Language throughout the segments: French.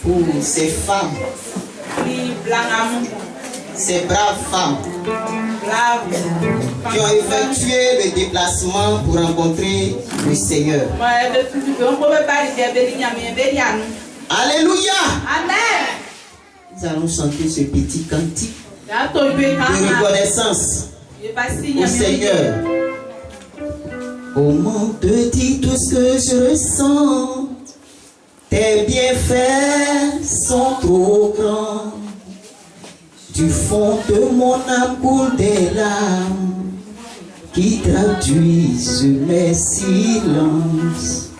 pour ces femmes, ces braves femmes qui ont effectué le déplacement pour rencontrer le Seigneur. Alléluia. Amen. Nous allons chanter ce petit cantique de reconnaissance au Seigneur. Comment te dire tout ce que je ressens? Tes bienfaits sont trop grands. Du fond de mon âme coule des larmes qui traduisent mes silences.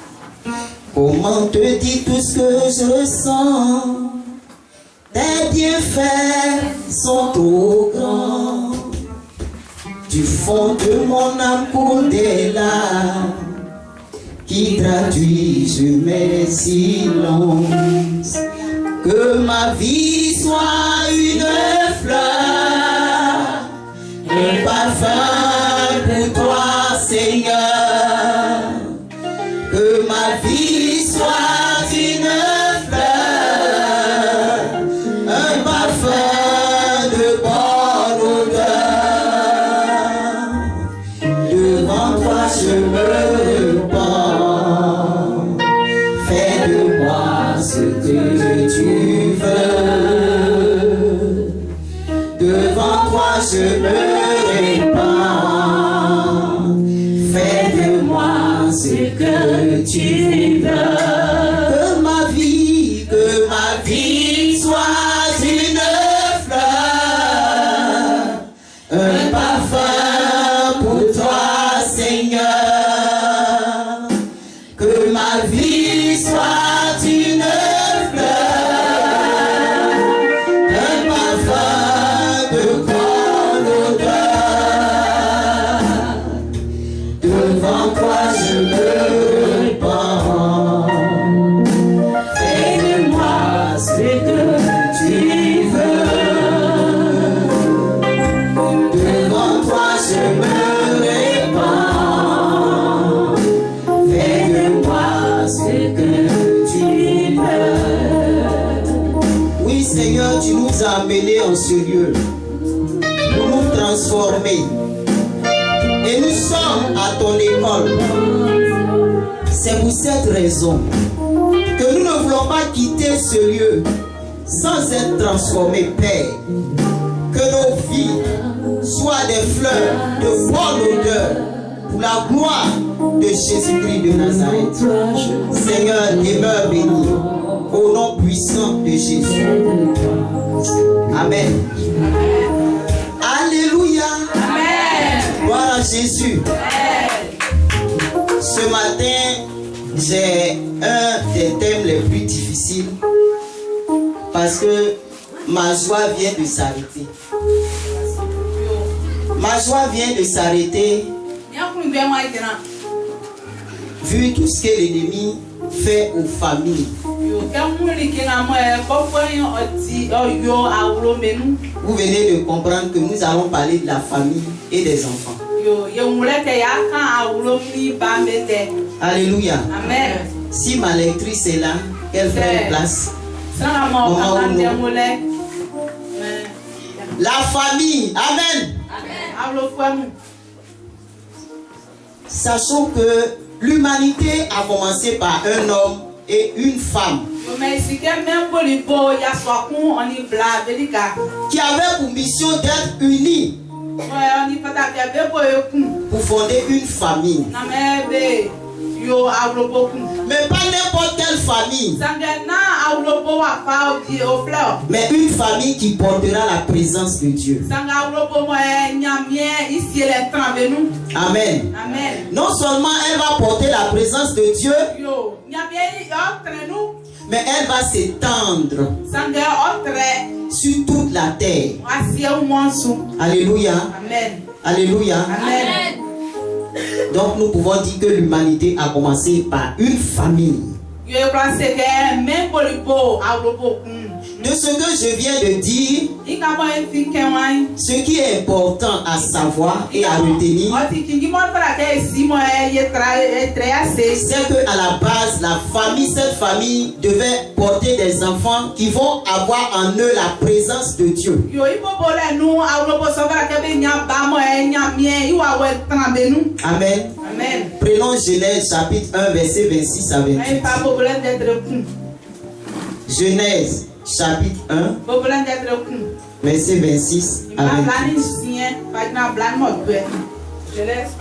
Comment te dire tout ce que je ressens? Tes bienfaits sont trop grands. Du fond de mon âme coule des larmes qui traduisent mes silences. Que ma vie soit une fleur, un parfum pour toi, Seigneur. Que ma vie soit une fleur, un parfum de bonne odeur. Devant toi je me repens, fais de moi ce que tu veux. Devant toi je me répands, fais de moi ce que tu veux. Que ma vie soit une fleur, un parfum pour toi, Seigneur. Que ma vie soit une fleur, un parfum de bonne odeur. Devant toi je me répands, fais de moi ce que tu veux. Devant toi je me répands, fais de moi ce que tu veux. Oui Seigneur, tu nous as amenés en ce lieu pour nous transformer. Et nous sommes à ton école. C'est pour cette raison que nous ne voulons pas quitter ce lieu sans être transformés, Père. Que nos vies soient des fleurs de bonne odeur pour la gloire de Jésus-Christ de Nazareth. Seigneur, demeure béni au nom puissant de Jésus. Amen. Alléluia. Amen. Gloire à Jésus. Ce matin, j'ai un des thèmes les plus difficiles parce que ma joie vient de s'arrêter. Ma joie vient de s'arrêter vu tout ce que l'ennemi fait aux familles. Vous venez de comprendre que nous allons parler de la famille et des enfants. Alléluia. Amen. Si ma lectrice est là, qu'elle prenne place. La famille. Amen. Amen. Sachons que l'humanité a commencé par un homme et une femme qui avaient pour mission d'être unis pour fonder une famille. Mais pas n'importe quelle famille, mais une famille qui portera la présence de Dieu. Amen. Non seulement elle va porter la présence de Dieu, mais elle va s'étendre sur toute la terre. Alléluia. Alléluia. Amen. Donc nous pouvons dire que l'humanité a commencé par une famille. Yo e pra se ke men bolibo awlobo kun. De ce que je viens de dire, Ingamo e fi kenwan. ce qui est important à savoir et à retenir, Oti kingi mo pra ke si mo e ye tra se. c'est que à la base, la famille, cette famille devait porter des enfants qui vont avoir en eux la présence de Dieu. Yo ibo bole nu awlobo so pra ke be nya ba mo e nya mie iwa we trambe nu. Amen. Amen. Prenons Genèse chapitre 1, verset 26 à Ai 28. pa bole d'être kun. Genèse chapitre 1, Bole d'être kun. verset 26 à Ma 28. blani sien, pa na blan mo gbe. Genèse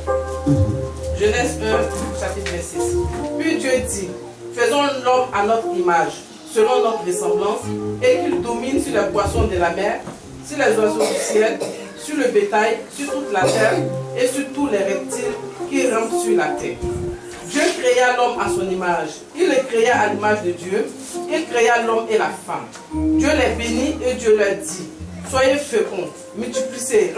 1. Genèse 1, chapitre 26. Puis Dieu dit, faisons l'homme à notre image, selon notre ressemblance, et qu'il domine sur les poissons de la mer, sur les oiseaux du ciel, sur le bétail, sur toute la terre, et sur tous les reptiles qui rampent sur la terre. Dieu créa l'homme à son image. Il le créa à l'image de Dieu. Il créa l'homme et la femme. Dieu les bénit et Dieu leur dit, soyez féconds, multipliez,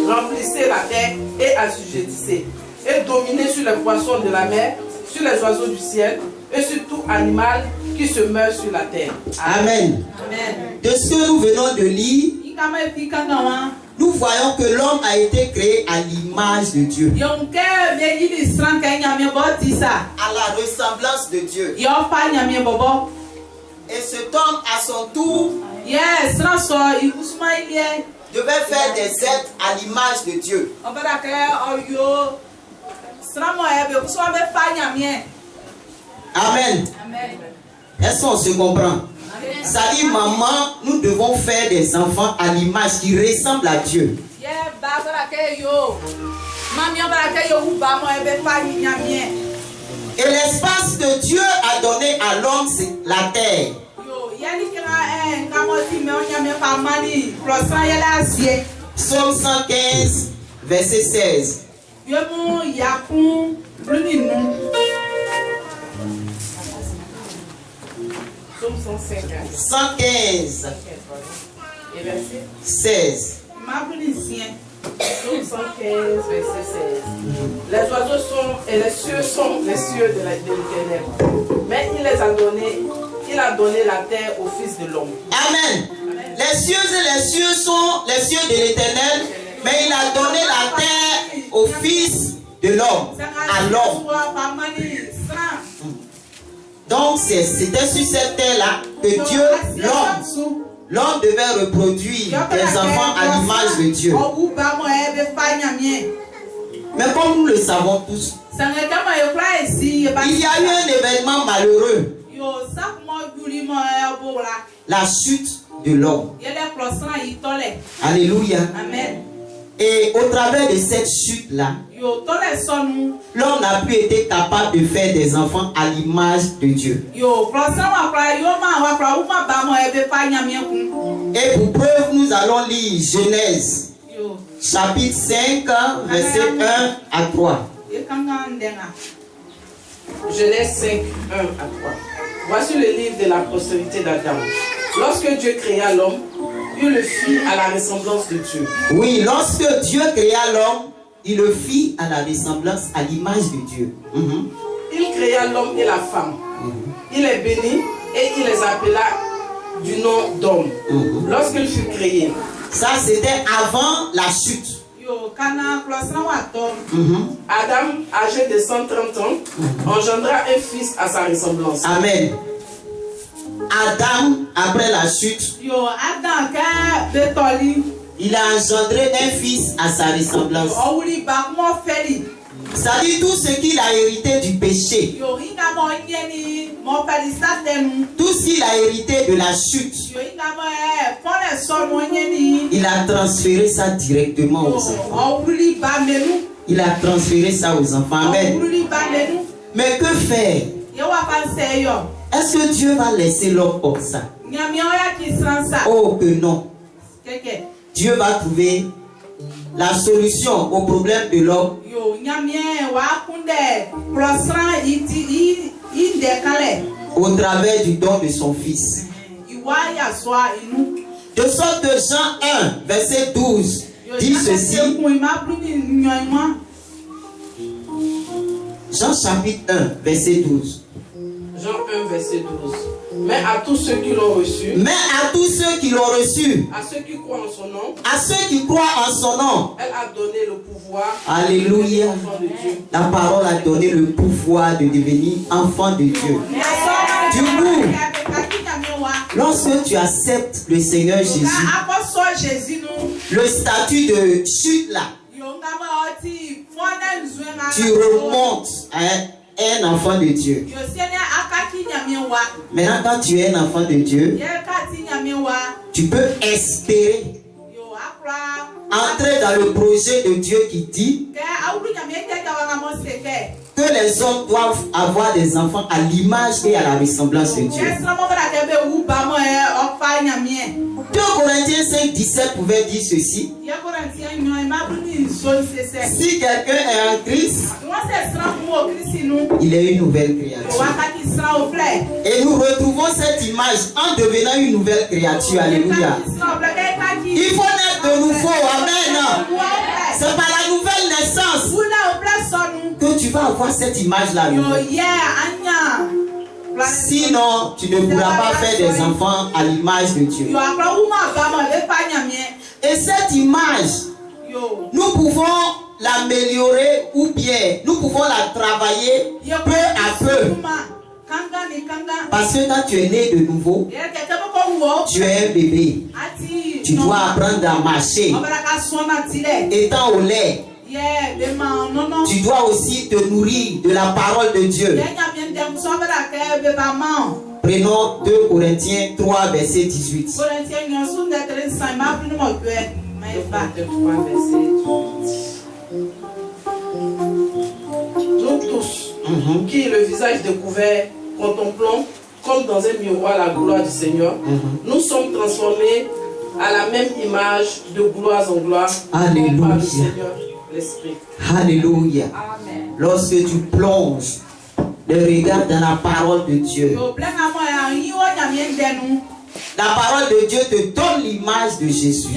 remplissez la terre et assujettissez, et dominez sur les poissons de la mer, sur les oiseaux du ciel, et sur tout animal qui se meurt sur la terre. Amen. Amen. De ce que nous venons de lire, Ingamo e fi kanwan. nous voyons que l'homme a été créé à l'image de Dieu, Yo nke me yidi sran ka nyame bo ti sa. à la ressemblance de Dieu. Yo fa nyame bobo. Et cet homme, à son tour, Yes, sran so ikusuma ile. devait faire des êtres à l'image de Dieu. Obada ke oyo. Sran mo e be kusuma be fa nyame. Amen. Amen. Est-ce qu'on se comprend? Ça dit, maman, nous devons faire des enfants à l'image qui ressemblent à Dieu. Ye ba bara ke yo. Mami obada ke yo hu ba mo e be fa nyame. Et l'espace que Dieu a donné à l'homme, c'est la terre. Yo, yani kira ngamo ti me nyame pa mani. Prosan yela asie. Psaume 115, verset 16. Yo mu yakun bruni nu. Psaume 150. 115, Et verset 16. Ma bruni sien. Psaume 115, verset 16. Les oiseaux sont et les cieux sont les cieux de l'Éternel. Mais il a donné la terre au Fils de l'homme. Amen. Les cieux et les cieux sont les cieux de l'Éternel, mais il a donné la terre au Fils de l'homme, à l'homme. Donc c'était sur cette terre-là que Dieu, l'homme devait reproduire des enfants à l'image de Dieu. Mais comme nous le savons tous, il y a eu un événement malheureux, la chute de l'homme. Alléluia. Amen. Et au travers de cette chute-là, l'homme n'a plus été capable de faire des enfants à l'image de Dieu. Et pour preuve, nous allons lire Genèse, chapitre 5, verset 1 à 3. Genèse 5, 1 à 3. Voici le livre de la postérité d'Adam. Lorsque Dieu créa l'homme, il le fit à la ressemblance de Dieu. Oui, lorsque Dieu créa l'homme, il le fit à la ressemblance, à l'image de Dieu. Il créa l'homme et la femme. Il les bénit et il les appela du nom d'homme. Lorsqu'il fut créé. Ça, c'était avant la chute. Adam, âgé de 130 ans, engendra un fils à sa ressemblance. Amen. Adam, après la chute, il a engendré un fils à sa ressemblance. Ça dit tout ce qu'il a hérité du péché. Tout ce qu'il a hérité de la chute, il a transféré ça directement aux enfants. Il a transféré ça aux enfants. Amen. Mais que faire? Est-ce que Dieu va laisser l'homme comme ça? Oh que non. Dieu va trouver la solution au problème de l'homme. Au travers du don de son fils. De sorte que Jean 1, verset 12 dit ceci. Jean chapitre 1, verset 12. Jean 1, verset 12. Mais à tous ceux qui l'ont reçu, Mais à tous ceux qui l'ont reçu, à ceux qui croient en son nom, à ceux qui croient en son nom, elle a donné le pouvoir Alléluia. de devenir enfants de Dieu. La parole a donné le pouvoir de devenir enfant de Dieu. Du coup, lorsque tu acceptes le Seigneur Jésus, le statut de chute là, tu remontes à un enfant de Dieu. Maintenant, quand tu es un enfant de Dieu, tu peux espérer entrer dans le projet de Dieu qui dit que les hommes doivent avoir des enfants à l'image et à la ressemblance de Dieu. 2 Corinthiens 5, 17 pouvait dire ceci. Si quelqu'un est en Christ, il est une nouvelle créature. Et nous retrouvons cette image en devenant une nouvelle créature. Alléluia. Il faut naître de nouveau. Amen. C'est par la nouvelle naissance que tu vas avoir cette image-là. Sinon, tu ne pourras pas faire des enfants à l'image de Dieu. Et cette image, nous pouvons l'améliorer ou bien nous pouvons la travailler peu à peu. Parce que quand tu es né de nouveau, tu es un bébé. Tu dois apprendre à marcher. Étant au lait, tu dois aussi te nourrir de la parole de Dieu. Prenons 2 Corinthiens 3, verset 18. Nous tous, qui le visage découvert, contemplons comme dans un miroir la gloire du Seigneur, nous sommes transformés à la même image de gloire en gloire. Alléluia. Par le Seigneur, l'Esprit. Alléluia. Amen. Lorsque tu plonges le regard dans la parole de Dieu, la parole de Dieu te donne l'image de Jésus.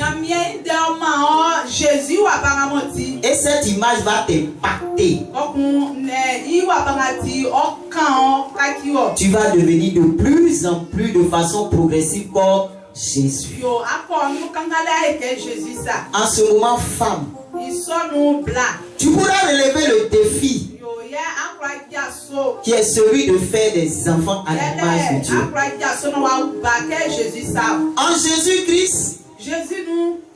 Et cette image va t'impacter. Tu vas devenir de plus en plus de façon progressive comme Jésus. En ce moment, femme, tu pourras relever le défi qui est celui de faire des enfants à l'image de Dieu. En Jésus-Christ,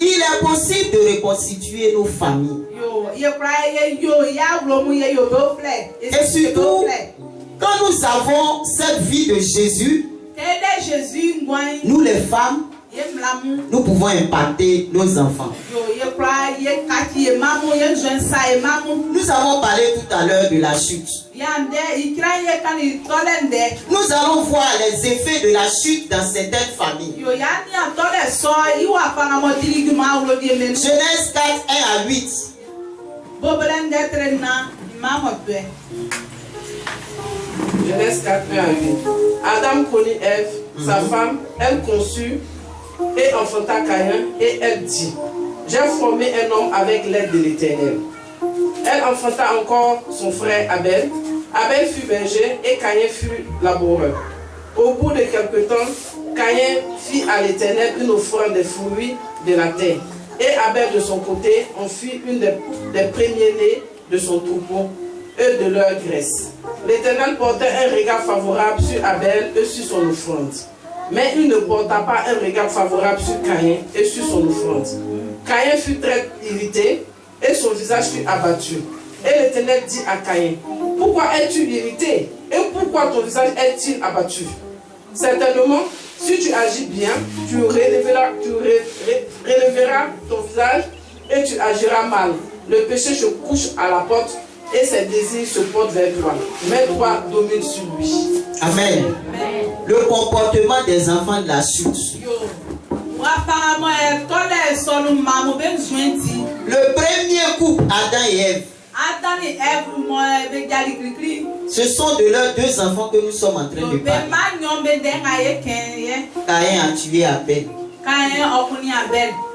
il est possible de reconstituer nos familles. Et surtout, quand nous avons cette vie de Jésus, nous les femmes, nous pouvons impacter nos enfants. Nous avons parlé tout à l'heure de la chute. Nous allons voir les effets de la chute dans certaines familles. Genèse 4, 1 à 8. Genèse 4, 1 à 8. Adam connut Ève, sa femme, elle conçut et enfanta Caïn, et elle dit: j'ai formé un homme avec l'aide de l'Éternel. Elle enfanta encore son frère Abel. Abel fut berger et Caïn fut laboureur. Au bout de quelque temps, Caïn fit à l'Éternel une offrande des fruits de la terre. Et Abel de son côté en fit une des premiers-nés de son troupeau et de leur graisse. L'Éternel portait un regard favorable sur Abel et sur son offrande. Mais il ne porta pas un regard favorable sur Caïn et sur son offrande. Caïn fut très irrité et son visage fut abattu. Et l'Éternel dit à Caïn: pourquoi es-tu irrité et pourquoi ton visage est-il abattu? Certainement, si tu agis bien, tu relèveras ton visage et tu agiras mal. Le péché se couche à la porte et ses désirs se portent vers toi. Mais toi, domine sur lui. Amen. Le comportement des enfants de la chute. Le premier couple, Adam et Ève, ce sont de leurs deux enfants que nous sommes en train de parler. Caïn a tué Abel.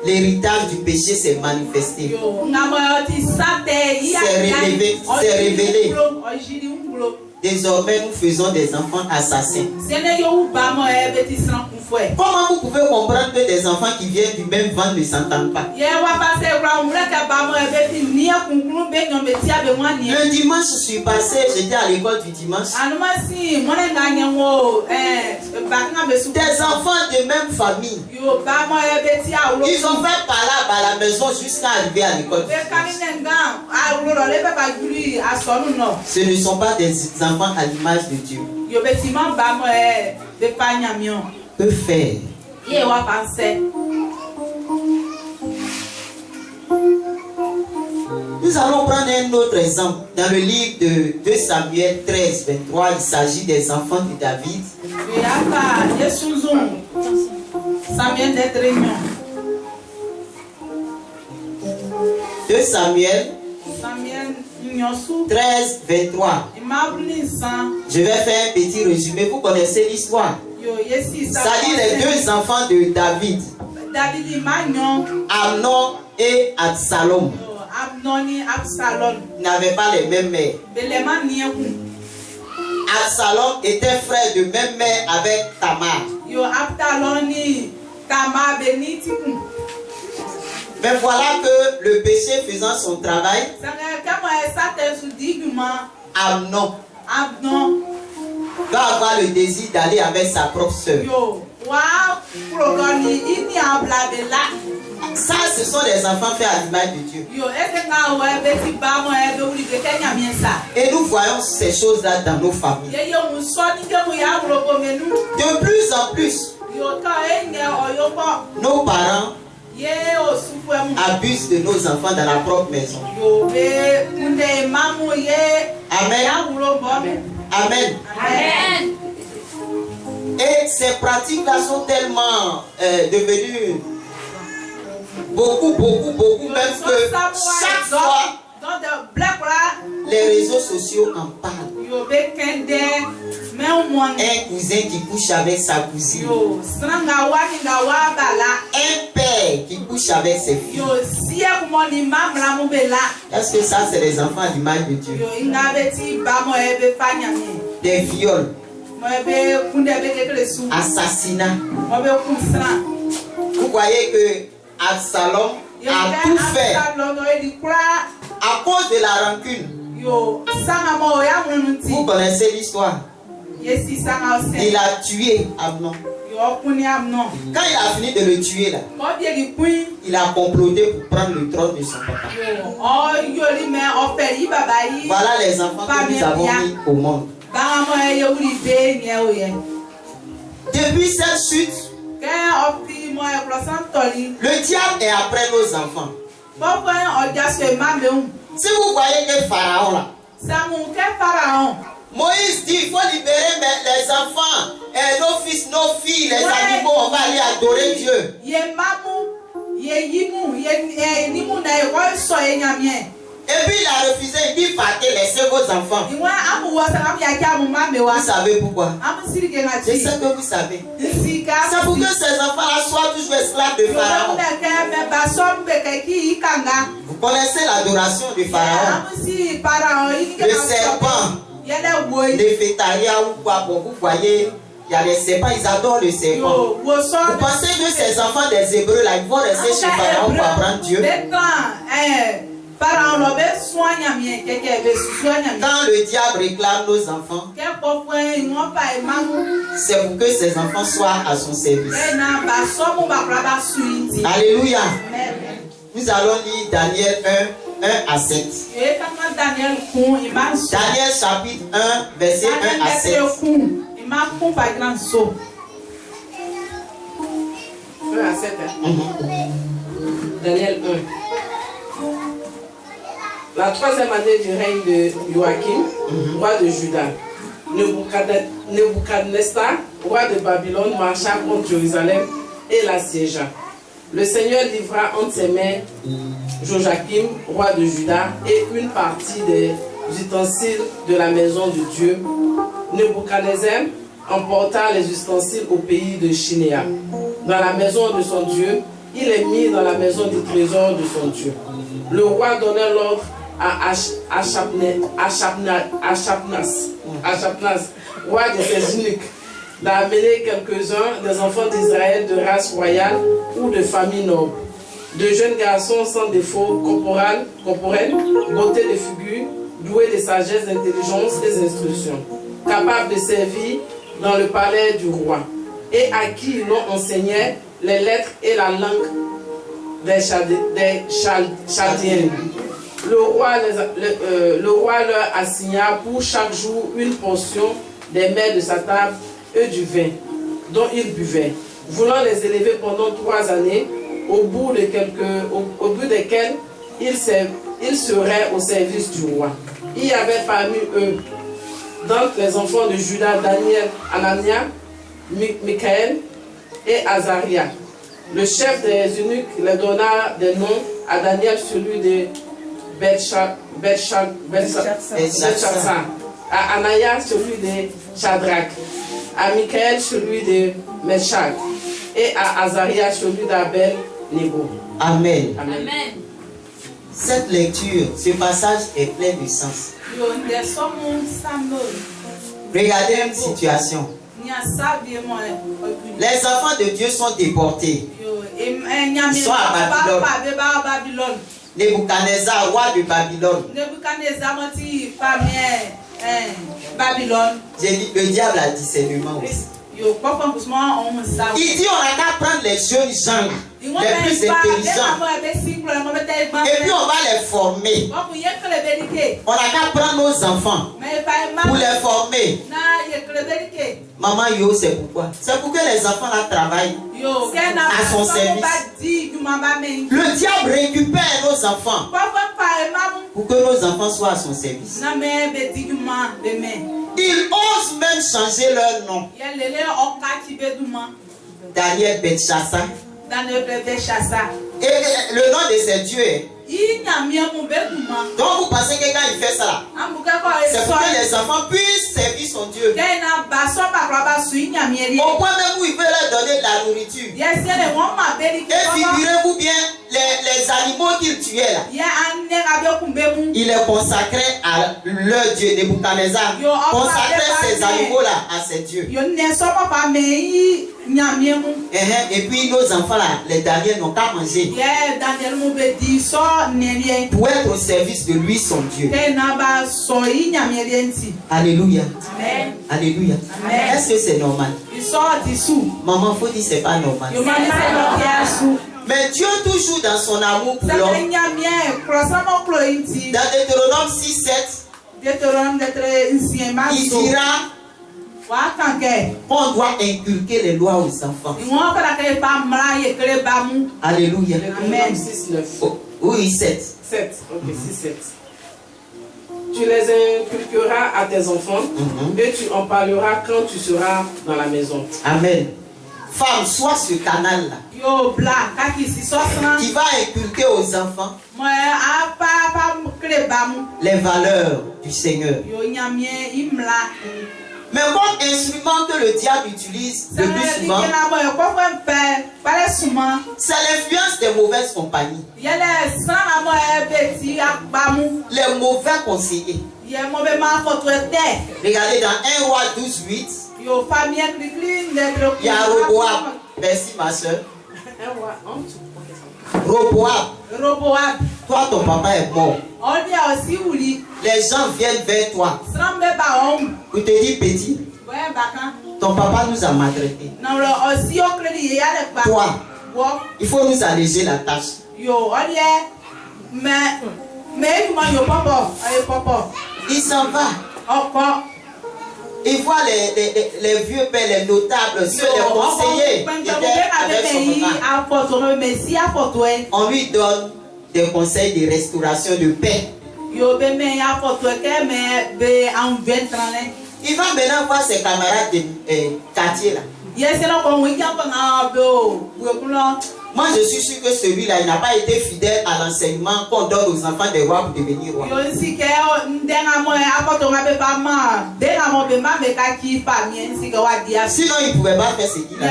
L'héritage du péché s'est manifesté. C'est révélé. désormais nous faisons des enfants assassins. Comment vous pouvez comprendre que des enfants qui viennent du même ventre ne s'entendent pas? Un dimanche, je suis passé, j'étais à l'école du dimanche. Des enfants de même famille. Ils ont fait palabre à la maison jusqu'à arriver à l'école. Ce ne sont pas des enfants à l'image de Dieu. Que faire? Nous allons prendre un autre exemple. Dans le livre de 2 Samuel 13, 23, il s'agit des enfants de David. 2 Samuel 13, 23. Je vais faire un petit résumé. Vous connaissez l'histoire. C'est-à-dire les 2 enfants de David, Amnon et Absalom, n'avaient pas les mêmes mères. Absalom était frère de même mère avec Tamar. Mais voilà que le péché faisant son travail, Amnon va avoir le désir d'aller avec sa propre soeur. Ça, ce sont des enfants faits à l'image de Dieu. Et nous voyons ces choses-là dans nos familles. De plus en plus, nos parents abusent de nos enfants dans la propre maison. Amen. Amen. Amen. Et ces pratiques-là sont tellement devenues beaucoup, même que chaque fois, les réseaux sociaux en parlent. Un cousin qui couche avec sa cousine. Un père qui couche avec ses filles. Est-ce que ça, c'est les enfants à l'image de Dieu? Des viols. Assassinat. Vous voyez que Absalom a tout fait à cause de la rancune. Vous connaissez l'histoire. Il a tué Amnon. Quand il a fini de le tuer là, il a comploté pour prendre le trône de son papa. Voilà les enfants que nous avons mis au monde. Depuis cette chute, le diable est après nos enfants. Si vous voyez que Pharaon là, Moïse dit il faut libérer les enfants, nos fils, nos filles, les animaux, on va aller adorer Dieu. Et puis il a refusé, il dit partez, laissez vos enfants. Vous savez pourquoi? Je sais que vous savez. C'est pour que ces enfants-là soient toujours esclaves de Pharaon. Vous connaissez l'adoration de Pharaon? Le serpent, Néphitaria ou quoi, bon, vous voyez, il y a les serpents, ils adorent le serpent. Vous pensez que ces enfants des Hébreux là, ils vont rester chez Pharaon pour apprendre Dieu? Quand le diable réclame nos enfants, c'est pour que ces enfants soient à son service. Alléluia. Nous allons lire Daniel 1 à 7. Daniel chapitre 1, verset 1 à 7. 1 à 7. Daniel 1. La 3e année du règne de Joachim, roi de Juda, Nebuchadnezzar, roi de Babylone, marcha contre Jérusalem et l'assiégea. Le Seigneur livra entre ses mains Joachim, roi de Juda, et une partie des ustensiles de la maison de Dieu. Nebuchadnezzar emporta les ustensiles au pays de Shinéa. Dans la maison de son Dieu, il les mit dans la maison du trésor de son Dieu. Le roi donna l'ordre à Achapnas, roi de ses eunuques, d'amener quelques-uns des enfants d'Israël de race royale ou de famille noble, de jeunes garçons sans défaut corporel, beauté de figure, doués de sagesse, d'intelligence et d'instruction, capables de servir dans le palais du roi, et à qui l'on enseignait les lettres et la langue des Chaldéens. Le roi leur assigna pour chaque jour une portion des mets de sa table et du vin dont ils buvaient, voulant les élever pendant 3 années, au bout desquelles ils seraient au service du roi. Il y avait parmi eux, d'entre les enfants de Juda, Daniel, Anania, Michaël et Azaria. Le chef des eunuques les donna des noms: à Daniel celui de Belshazzar, à Anania celui de Shadrach, à Michaël celui de Meshach et à Azaria celui d'Abel-Négo. Amen. Amen. Cette lecture, ce passage est plein de sens. Regardez une situation. Les enfants de Dieu sont déportés. Ils sont à Babylone. Nebuchadnezzar, roi de Babylone. J'ai dit, le diable a discernement aussi. Il dit, on n'a qu'à prendre les jeunes gens, les plus intelligents, et puis on va les former. On n'a qu'à prendre nos enfants pour les former. Maman Yo, c'est pourquoi? C'est pour que les enfants là travaillent à son service. Le diable récupère nos enfants pour que nos enfants soient à son service. Il ose même changer leur nom. Daniel Belshazzar. Et le nom de ces dieux est. Donc vous pensez que quand il fait ça là, c'est pour que les enfants puissent servir son Dieu. Au point même où il veut leur donner de la nourriture. Et figurez-vous bien les animaux qu'il tuait là. Il les consacrait à leur Dieu. Nebuchadnezzar consacrait ces animaux là à ses dieux. Et puis nos enfants là, les derniers n'ont qu'à manger pour être au service de lui, son Dieu. Alléluia. Amen. Alléluia. Amen. Est-ce que c'est normal? Maman, faut dire c'est pas normal. Mais Dieu toujours dans son amour pour l'homme. Dans Deutéronome 6:7, il dira qu'on doit inculquer les lois aux enfants. Alléluia. Amen. 6, 9. Oh, oui, 7. 7. Ok, 6, 7. Tu les inculqueras à tes enfants et tu en parleras quand tu seras dans la maison. Amen. Femme, sois ce canal-là qui va inculquer aux enfants les valeurs du Seigneur. Mais comme instrument que le diable utilise le plus souvent, c'est l'influence des mauvaises compagnies. Les mauvais conseillers. Regardez dans 1 Roi 12:8. Il y a Roboab. Merci ma soeur. Roboab. Toi, ton papa est mort. Les gens viennent vers toi pour te dire, petit, ton papa nous a maltraités. Toi, il faut nous alléger la tâche. Il s'en va. Il voit les vieux pères, les notables, ceux les conseillers qui étaient avec son papa. On lui donne des conseils de restauration de paix. Il va maintenant voir ses camarades de quartier là. Moi je suis sûr que celui-là il n'a pas été fidèle à l'enseignement qu'on donne aux enfants des rois pour devenir rois. Sinon il ne pouvait pas faire ce qu'il a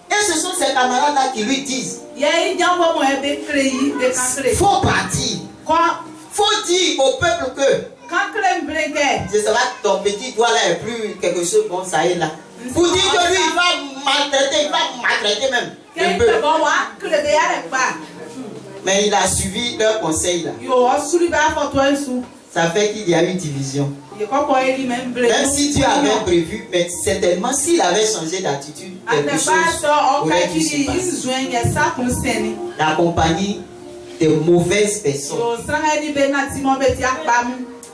fait. Et ce sont ses camarades là qui lui disent, faut partir. Faut dire au peuple que je sais pas, ton petit doigt là est plus quelque chose, bon ça y est là. Pour dire que lui il va maltraiter même le peuple. Mais il a suivi leur conseil là. Ça fait qu'il y a eu division. Même si Dieu avait prévu, mais certainement s'il avait changé d'attitude, quelque chose aurait dû se passer. La compagnie de mauvaises personnes.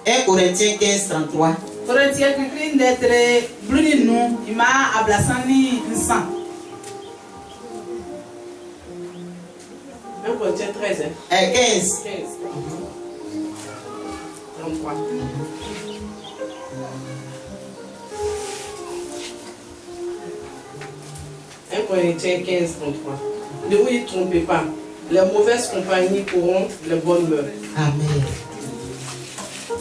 1 Corinthiens 15, 33. 1 Corinthiens 13. 15. 33. Corinthiens 15, 33. Ne vous y trompez pas. Les mauvaises compagnies corrompent les bonnes mœurs. Amen.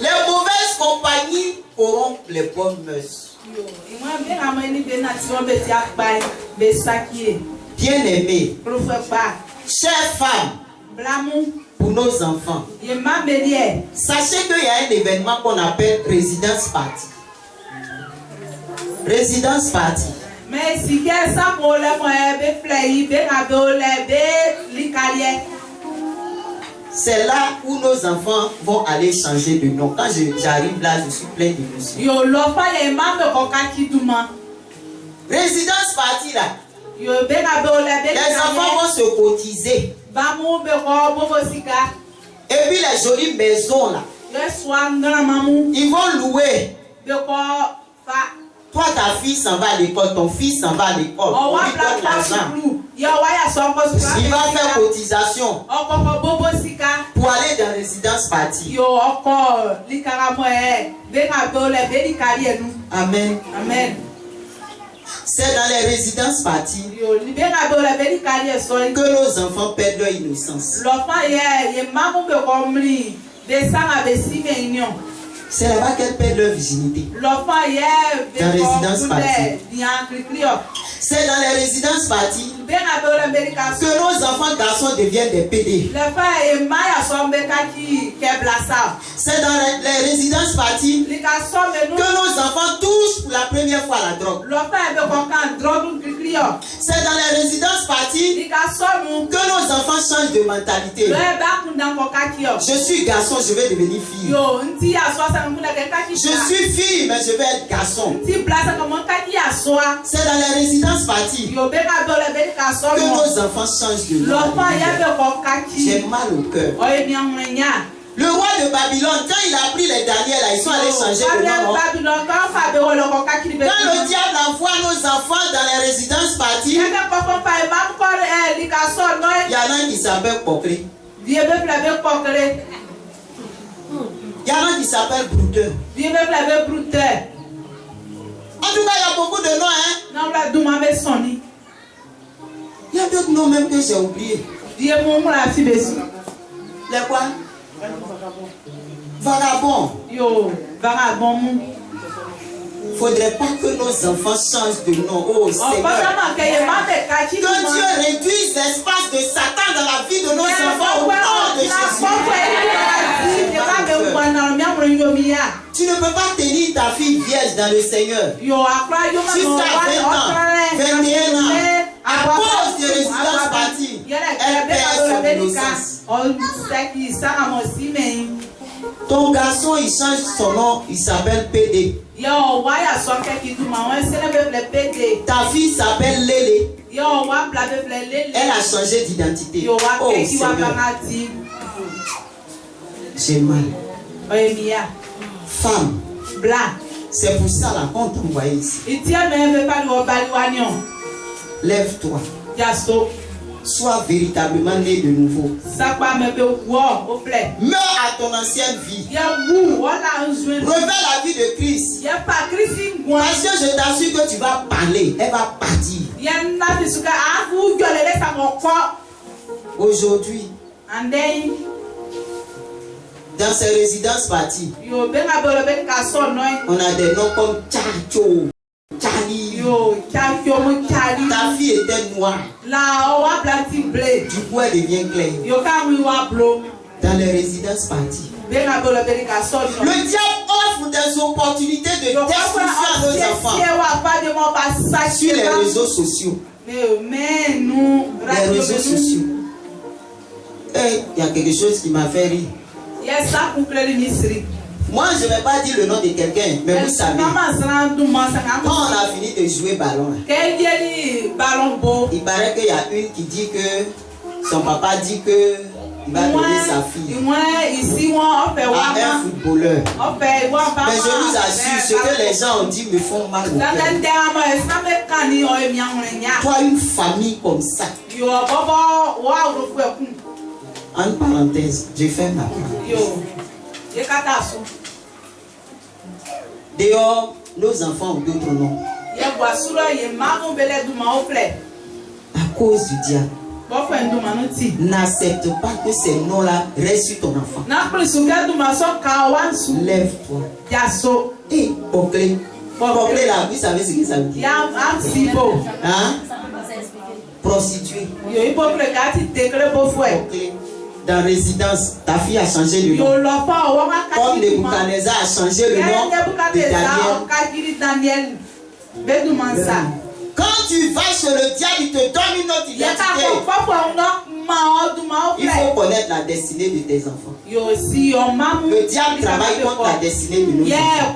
Les mauvaises compagnies corrompent les bonnes mœurs. Bien-aimés, chères femmes, pour nos enfants, sachez qu'il y a un événement qu'on appelle résidence party. Résidence party. Mais si ça pour c'est là où nos enfants vont aller changer de nom. Quand j'arrive là, je suis plein d'émotions. Résidence party là. Les enfants vont se cotiser. Et puis les jolies maisons là, ils vont louer. Toi, ta fille s'en va à l'école, ton fils s'en va à l'école. On lui donne l'argent. Il va faire cotisation pour aller dans résidence party. Amen. Amen. C'est dans les résidences party que nos enfants perdent leur innocence. C'est là-bas qu'elles perdent leur virginité. Dans les résidences party. C'est dans les résidences party que nos enfants garçons deviennent des PD. C'est dans les résidences party que nos enfants touchent pour la première fois la drogue. C'est dans les résidences party que nos enfants changent de mentalité. Je suis garçon, je vais devenir fille. Je suis fille, mais je vais être garçon. C'est dans les résidences party que nos enfants changent de mentalité. J'ai mal au cœur. Le roi de Babylone, quand il a pris les derniers là, ils sont allés changer de nom. Quand le diable envoie nos enfants dans les résidences party, il y en a un qui s'appelle Pocré. Il y en a un qui s'appelle Brouteur. En tout cas, il y a beaucoup de noms, hein. Il y a d'autres noms même que j'ai oubliés. Les quoi? Vagabond. Faudrait pas que nos enfants changent de nom. Oh Seigneur. Que Dieu réduise l'espace de Satan dans la vie de nos enfants au nom de Jésus. Tu ne peux pas tenir ta fille vierge dans le Seigneur. Jusqu'à 20 ans, 21 ans, à cause des résidences parties, elle perd son innocence. Ton garçon, il change son nom, il s'appelle PD. Ta fille s'appelle Lélé. Elle a changé d'identité. Oh Seigneur. J'ai mal. Femme. C'est pour ça là qu'on t'a envoyé ici. Lève-toi. Sois véritablement né de nouveau. Meurs à ton ancienne vie. Revêt la vie de Christ. Parce que je t'assure que tu vas parler. Elle va partir. Aujourd'hui, dans ces résidences parties, on a des noms comme Tchacho, Tchali. Ta La fille était noire. La owa planti blé. Du coup, elle devient claire. Yo ka mi wa blo. Dans les résidences parties. Benga bolo belika so. Le diable offre des opportunités de destruction à nos enfants sur les réseaux sociaux. Les réseaux sociaux. Et il y a quelque chose qui m'a fait rire. Moi, je ne vais pas dire le nom de quelqu'un, mais vous savez, quand on a fini de jouer ballon, il paraît qu'il y a une qui dit que son papa dit que il va donner sa fille à un footballeur. Mais je vous assure, ce que les gens ont dit me font mal au cœur. Toi, une famille comme ça. En parenthèse, je fais ma part. Dehors, nos enfants ont d'autres noms. À cause du diable. N'accepte pas que ces noms-là restent sur ton enfant. Lève-toi. Et Boclé. Boclé là, vous savez ce que ça veut dire? Hein? Prostituée. Boclé. Dans résidence, ta fille a changé le nom. Comme Nebuchadnezzar a changé le nom de Daniel. Quand tu vas sur le diable, il te donne une autre identité. Il faut connaître la destinée de tes enfants. Le diable travaille contre la destinée de nos enfants.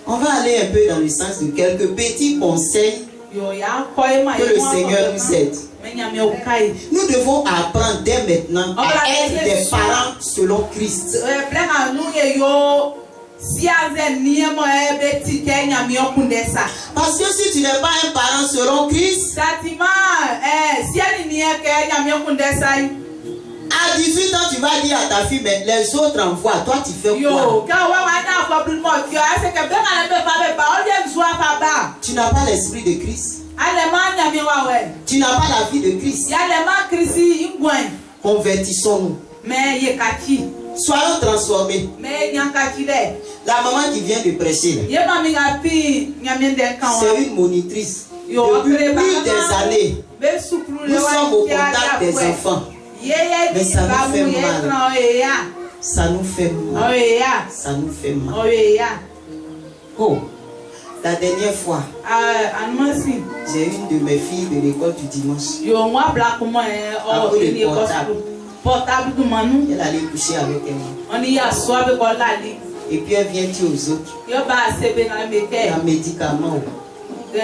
On va aller un peu dans le sens de quelques petits conseils que le Seigneur nous aide. Nous devons apprendre dès maintenant à être des parents selon Christ. Parce que si tu n'es pas un parent selon Christ, à 18 ans, tu vas dire à ta fille, mais les autres envoient, toi tu fais quoi? Tu n'as pas l'esprit de Christ. Tu n'as pas la vie de Christ. Convertissons-nous. Soyons transformés. La maman qui vient de prêcher, c'est une monitrice. Depuis plus des années, nous sommes au contact des enfants. Mais ça nous fait mal. Ça nous fait mal. Ça nous fait mal. Oh, la dernière fois, j'ai une de mes filles de l'école du dimanche. Elle allait coucher avec elle. Et puis elle vient dire aux autres, il y a un médicament. Il ne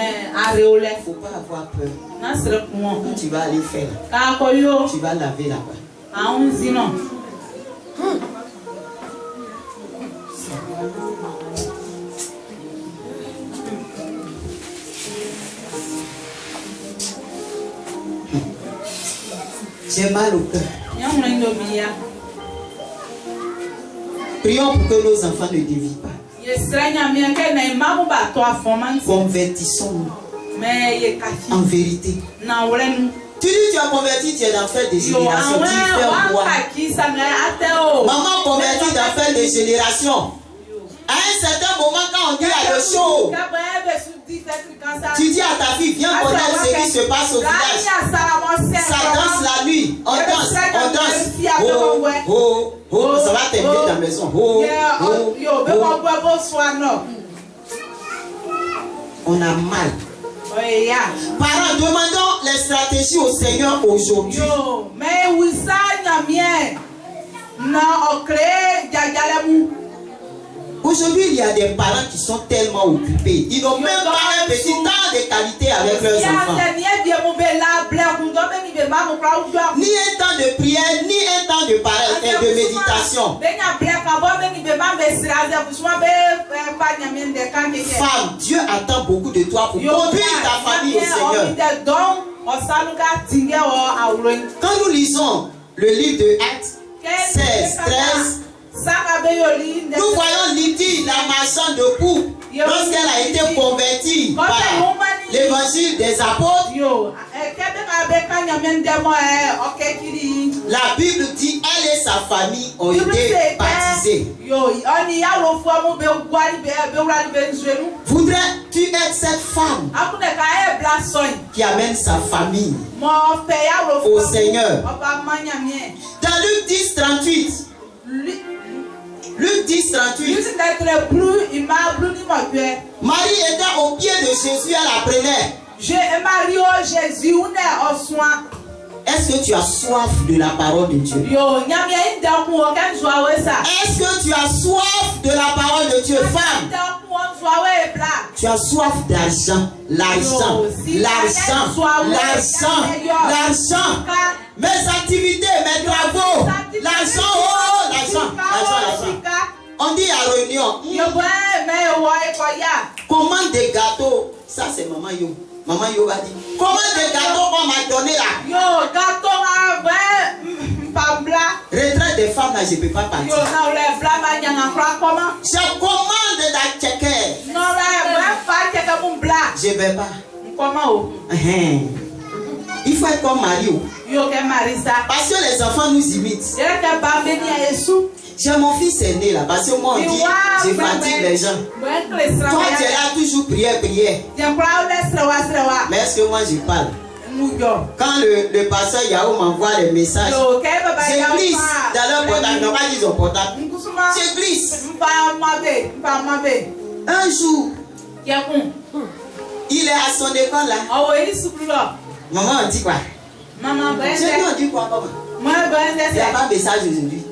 faut pas avoir peur. Tu vas aller faire. Tu vas laver là-bas. J'ai mal au cœur. Prions pour que nos enfants ne dévient pas. Convertissons-nous en vérité. Tu dis tu as converti, tu es dans fait des générations. Tu fais quoi? Maman convertie dans fait des générations. À un certain moment, quand on dit à le show, tu dis à ta fille, viens connaître ce qui se passe au village. Ça danse la nuit. On danse, on danse. Oh, oh, oh, ça va t'aider dans la maison. Oh, oh, oh. On a mal. Parents, demandons les stratégies au Seigneur aujourd'hui. Aujourd'hui, il y a des parents qui sont tellement occupés. Ils n'ont même pas un petit temps de qualité avec leurs enfants. Ni un temps de prière, ni un temps de méditation. Femme, Dieu attend beaucoup de toi pour conduire ta famille au Seigneur. Quand nous lisons le livre de Actes 16, 13, nous voyons Lydie, la marchande de coupe, lorsqu'elle a été convertie par l'évangile des apôtres. La Bible dit elle et sa famille ont été baptisés. Voudrais-tu voudrais tu être cette femme qui amène sa famille au Seigneur. Dans Luc 10, 38. Luc 10, 38. Marie était au pied de Jésus, elle apprenait. Est-ce que tu as soif de la parole de Dieu? Est-ce que tu as soif de la parole de Dieu, femme? Tu as soif d'argent, l'argent. Mes activités, mes travaux, l'argent, l'argent. On dit à réunion, commande des gâteaux. Ça c'est maman Yo. Maman Yo a dit, commande des gâteaux qu'on m'a donné là. Retraite des femmes là, je ne peux pas partir. Je commande la tchéquère. Je ne vais pas. Il faut être comme Mario. Parce que les enfants nous imitent. J'ai mon fils aîné là, parce que moi on dit, je fatigue les gens. Toi tu es là toujours prière. Mais est-ce que moi je parle? Quand le pasteur Yahoo m'envoie des messages, je glisse dans leur portable. Non, pas qu'ils ont portable. Je glisse. Un jour, il est à son école là. Maman, on dit quoi? Je lui on dit quoi, maman? Il n'y a pas de message aujourd'hui.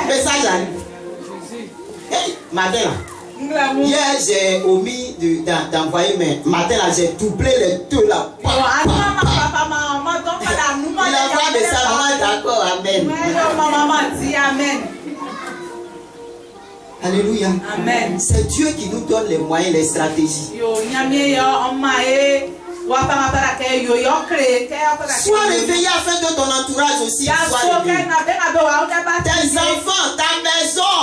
Message arrive. Hey, matin là. Hier j'ai omis d'envoyer, mais matin là j'ai doublé les deux là. Il envoie des ça, maman d'accord, amen. Alléluia. Amen. C'est Dieu qui nous donne les moyens, les stratégies. Sois réveillé afin que ton entourage aussi soit réveillé. Tes enfants, ta maison.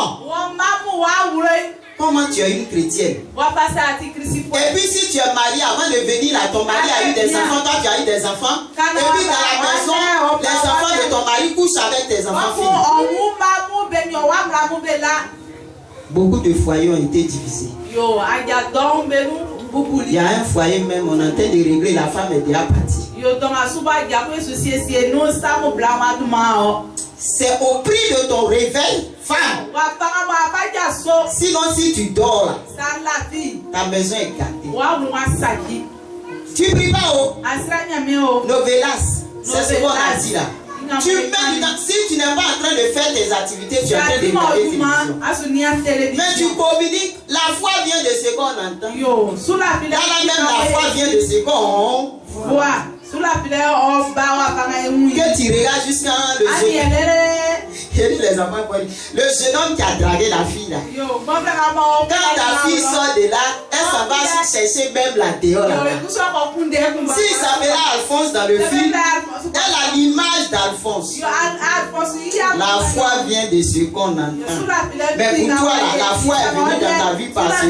Comment tu es une chrétienne? Et puis si tu es marié, avant de venir là, ton mari a eu des enfants, toi tu as eu des enfants. Et puis dans la maison, les enfants de ton mari couchent avec tes enfants filles. Beaucoup de foyers ont été divisés. Il y a un foyer même, on est en train de régler, la femme est déjà partie. C'est au prix de ton réveil, femme. Sinon, si tu dors là, ta maison est gâtée. Tu pries pas au novelas. C'est ce qu'on a dit là. Tu mets du temps. Si tu n'es pas en train de faire tes activités, tu es en train de regarder télévision. Mais tu communiques. La foi vient de ce qu'on entend. Dans la même, la foi vient de ce qu'on voit. Que tu regardes jusqu'à le jeune. Les enfants, le jeune homme qui a dragué la fille là. Quand ta fille sort de là, elle s'en va chercher même la dehors là. Si il s'appelle Alphonse dans le film, elle a l'image d'Alphonse. La foi vient de ce qu'on entend. Mais pour toi là, la foi est venue dans ta vie parce que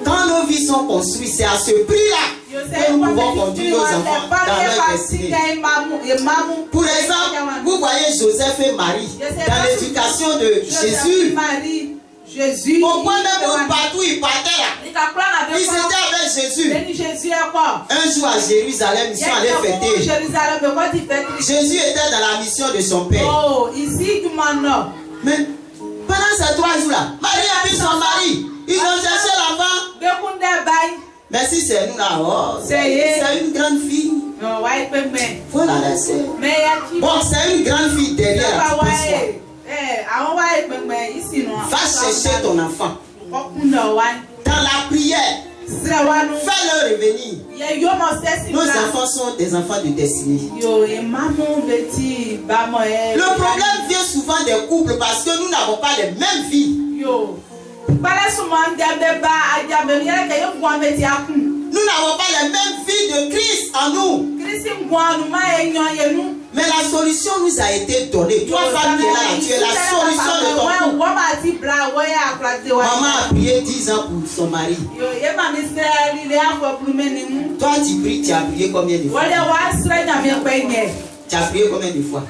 quand nos vies sont construites, c'est à ce prix-là que nous pouvons conduire nos enfants dans leur destinée. Pour exemple, vous voyez Joseph et Marie dans l'éducation de Jésus. Au point même où partout ils partaient là, ils étaient avec Jésus. Un jour à Jérusalem, ils sont allés fêter. Jésus était dans la mission de son père. Mais pendant ces 3 jours-là, Marie a vu son mari. Ils ont cherché l'enfant. Mais si c'est nous là, c'est une grande fille. Faut la laisser. Bon, c'est une grande fille derrière la petite. Va chercher ton enfant. Dans la prière, fais-le revenir. Nos enfants sont des enfants de destinée. Le problème vient souvent des couples parce que nous n'avons pas les mêmes vies. Nous n'avons pas la même vie de Christ en nous. Mais la solution nous a été donnée. Toi, femme qui est là, tu es la solution de ton couple. Maman a prié 10 ans pour son mari. Toi, tu pries, tu as prié combien de fois? Tu as prié combien de fois?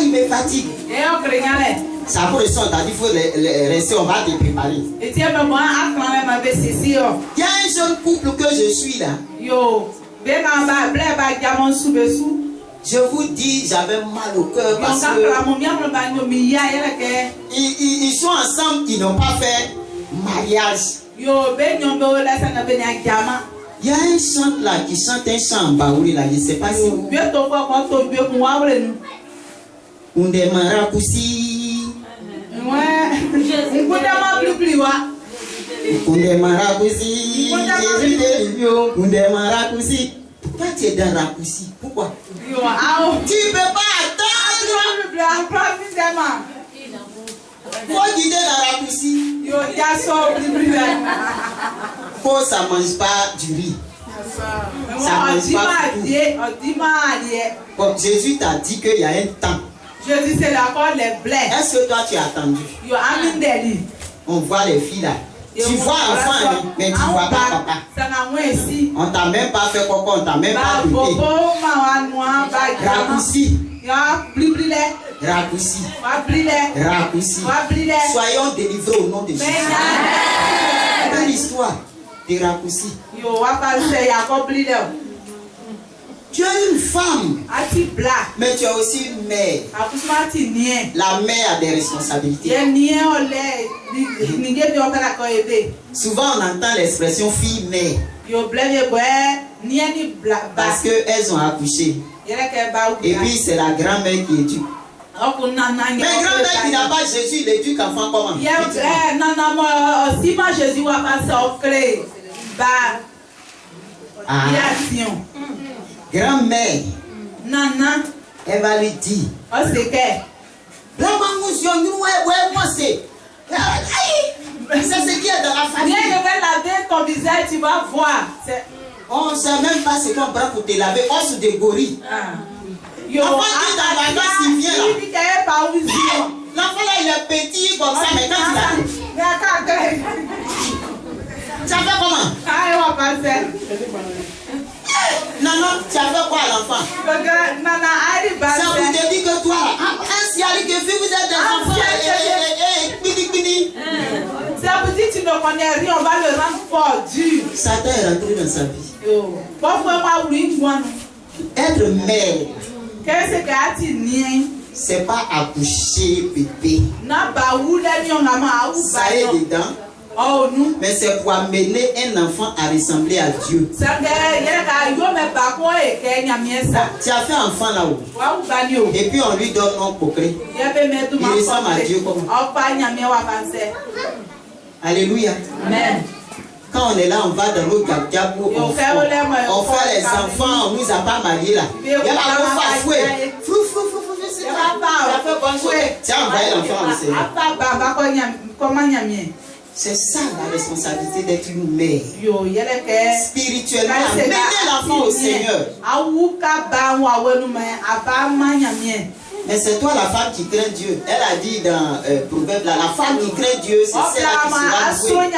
il me fatigue. Et on crée rien. Ça pour le son, t'as dit, il faut rester, on va te préparer. Et tiens, mais moi, après, ma belle Cécile. Il y a un jeune couple que je suis là. Yo, ben en bas, blé, bah, diamant sous dessous. Je vous dis, j'avais mal au cœur parce que ils sont ensemble, ils n'ont pas fait mariage. Il y a un chant là qui chante un chant en baouli là, je ne sais pas si. Unde marakusi. Unde marakusi. Unde marakusi. Pourquoi tu es dans Rakoussi? Pourquoi? Tu ne peux pas attendre. Faut guider dans Rakoussi. Faut ça mange pas du riz. Ça mange pas du bon, Jésus t'a dit qu'il y a un temps. Jésus c'est d'accord les blés. Est-ce que toi tu as attendu? On voit les filles là. Tu vois enfant, mais tu ne vois pas papa. On t'a même pas fait coco, on t'a même pas goûté. Rakoussi. Rakoussi. Rakoussi. Soyons délivrés au nom de Jésus. Quelle histoire de Rakoussi. Tu es une femme, mais tu es aussi une mère. La mère a des responsabilités. Souvent on entend l'expression fille-mère parce qu'elles ont accouché. Et puis c'est la grand-mère qui éduque. Mais grand-mère qui n'a pas Jésus, il éduque enfant comment? Grand-mère, elle va lui dire. C'est ce qui est dans la famille. Viens, je vais laver ton visage, tu vas voir. On ne sait même pas ce qu'on prend pour te laver. On se dégorie. L'enfant qui est dans la vacances, il vient là. L'enfant là, il est petit comme ça, mais quand il a... Tu as fait comment? Non, tu as fait quoi à l'enfant? Ça vous te dit que toi, un siali que vous êtes des enfants. Ça vous dit tu ne connais rien, on va le rendre fort, dur. Satan est rentré dans sa vie. Être mère, c'est pas accoucher bébé. Ça est dedans. Mais c'est pour amener un enfant à ressembler à Dieu. Tu as fait enfant là-haut. Et puis on lui donne un concret. Il ressemble à Dieu comment? Alléluia. Amen. Quand on est là, on va dans l'eau Gabgabou, on fait les enfants, on nous a pas mariés là. Il y a la fouet. Flou, c'est ça. Tiens, envoyez l'enfant au Seigneur. C'est ça la responsabilité d'être une mère. Spirituellement, amener l'enfant au Seigneur. Mais c'est toi la femme qui craint Dieu. Elle a dit dans Proverbe, la femme qui craint Dieu, c'est celle qui sera douée.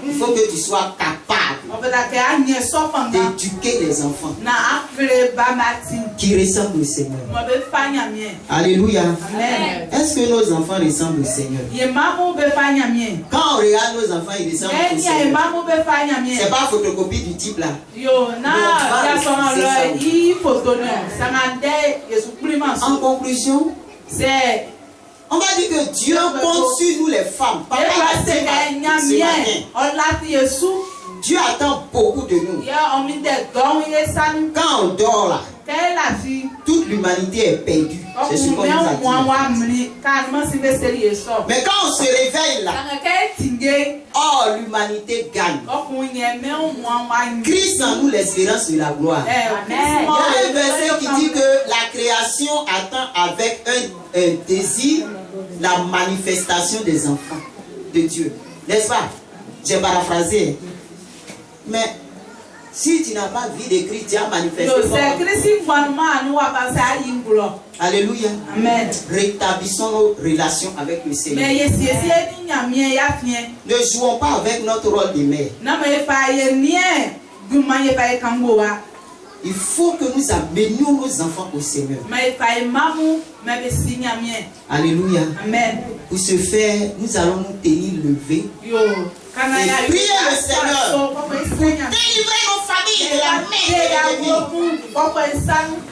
Il faut que tu sois capable d'éduquer les enfants qui ressemblent au Seigneur. Alléluia. Est-ce que nos enfants ressemblent au Seigneur? Quand on regarde nos enfants, ils ressemblent au Seigneur. C'est pas photocopie du type là. En conclusion, on va dire que Dieu compte sur nous les femmes. Dieu attend beaucoup de nous. Quand on dort là, toute l'humanité est perdue. C'est ce qu'on nous a dit. Mais quand on se réveille là, oh, l'humanité gagne. Christ en nous l'espérance de la gloire. Il y a un verset qui dit que la création attend avec un désir la manifestation des enfants de Dieu. N'est-ce pas? J'ai paraphrasé. Mais si tu n'as pas vu de Christ, tu as manifesté. Alléluia. Amen. Rétablissons nos relations avec le Seigneur. Ne jouons pas avec notre rôle de mère. Il faut que nous amenions nos enfants au Seigneur. Alléluia. Amen. Pour ce faire, nous allons nous tenir levés. Et prier le Seigneur pour délivrer nos familles de la main de l'ennemi.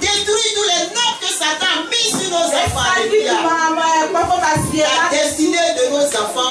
Détruire tous les noms que Satan a mis sur nos enfants. Alléluia. La destinée de nos enfants